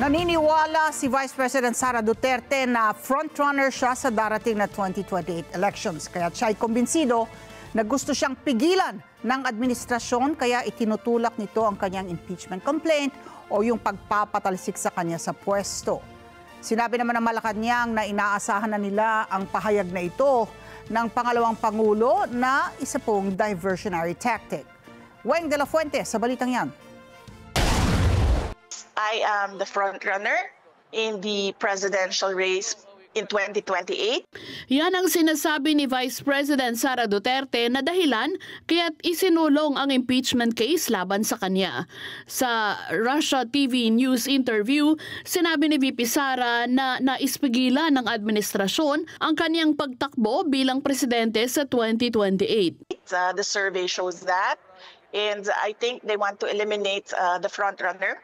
Naniniwala si Vice President Sara Duterte na frontrunner siya sa darating na 2028 elections. Kaya siya ay kumbinsido na gusto siyang pigilan ng administrasyon kaya itinutulak nito ang kanyang impeachment complaint o yung pagpapatalsik sa kanya sa pwesto. Sinabi naman ng Malacanang na inaasahan na nila ang pahayag na ito ng pangalawang Pangulo na isa pong diversionary tactic. Weng de la Fuente sa balitang yan. I am the front runner in the presidential race in 2028. Yan ang sinasabi ni Vice President Sara Duterte na dahilan kaya't isinulong ang impeachment case laban sa kanya. Sa Russia TV News interview, sinabi ni VP Sara na naispigilan ng administrasyon ang kanyang pagtakbo bilang presidente sa 2028. The survey shows that, and I think they want to eliminate the front runner.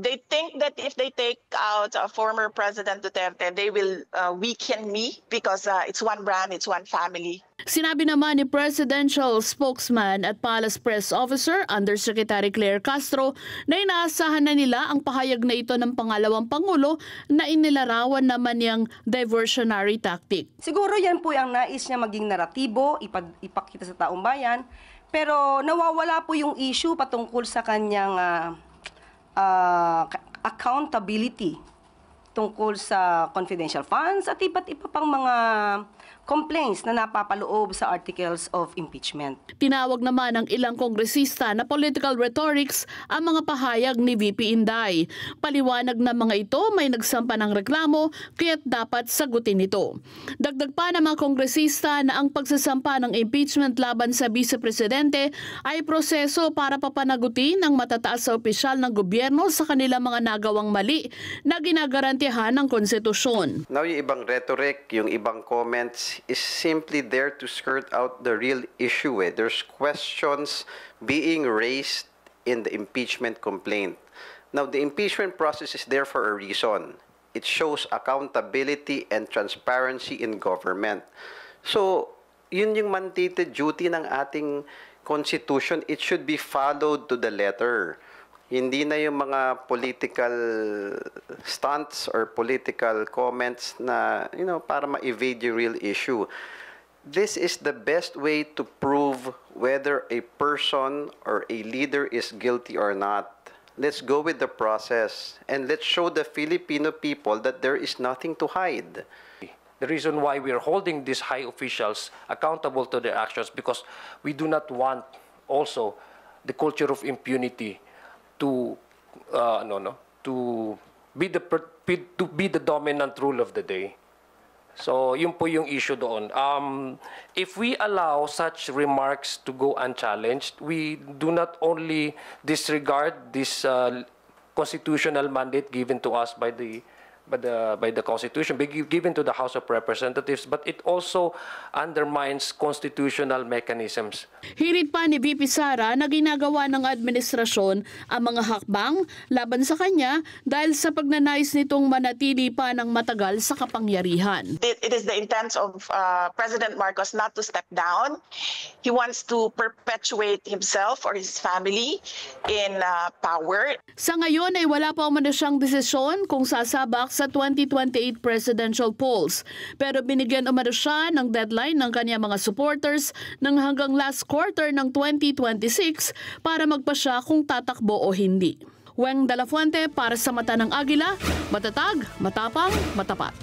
They think that if they take out former President Duterte, they will weaken me because it's one brand, it's one family. Sinabi naman ni Presidential Spokesman at Palace Press Officer Undersecretary Claire Castro na inaasahan na nila ang pahayag na ito ng pangalawang Pangulo na inilarawan naman niyang diversionary tactic. Siguro yan po ang nais niya maging naratibo, ipakita sa taong bayan, pero nawawala po yung issue patungkol sa kanyang accountability tungkol sa confidential funds at iba't iba pang mga complaints na napapaloob sa articles of impeachment. Tinawag naman ng ilang kongresista na political rhetorics ang mga pahayag ni VP Inday. Paliwanag na mga ito may nagsampa ng reklamo kaya't dapat sagutin ito. Dagdag pa ng mga kongresista na ang pagsasampa ng impeachment laban sa vice-presidente ay proseso para papanagutin ng matataas sa opisyal ng gobyerno sa kanilang mga nagawang mali na ginagarantiyahan ng konstitusyon. Now yung ibang rhetoric, yung ibang comments is simply there to skirt out the real issue. There's questions being raised in the impeachment complaint. Now, the impeachment process is there for a reason. It shows accountability and transparency in government. So, yun yung mandated duty ng ating constitution. It should be followed to the letter. Hindi na yung mga political stunts or political comments na, para ma-evade yung real issue. This is the best way to prove whether a person or a leader is guilty or not. Let's go with the process and let's show the Filipino people that there is nothing to hide. The reason why we are holding these high officials accountable to their actions because we do not want also the culture of impunity to be the dominant rule of the day. So yun po yung issue doon. If we allow such remarks to go unchallenged, we do not only disregard this constitutional mandate given to us by the Constitution, given to the House of Representatives, but it also undermines constitutional mechanisms. Hirit pa ni VP Sara na ginagawa ng administrasyon ang mga hakbang laban sa kanya dahil sa pagnanais nitong manatili pa ng matagal sa kapangyarihan. It is the intent of President Marcos not to step down. He wants to perpetuate himself or his family in power. Sa ngayon ay wala pa umano siyang desisyon kung sasabak sa 2028 presidential polls. Pero binigyan umano siya ng deadline ng kanyang mga supporters ng hanggang last quarter ng 2026 para magpasya kung tatakbo o hindi. Weng de la Fuente para sa Mata ng Agila, matatag, matapang, matapat.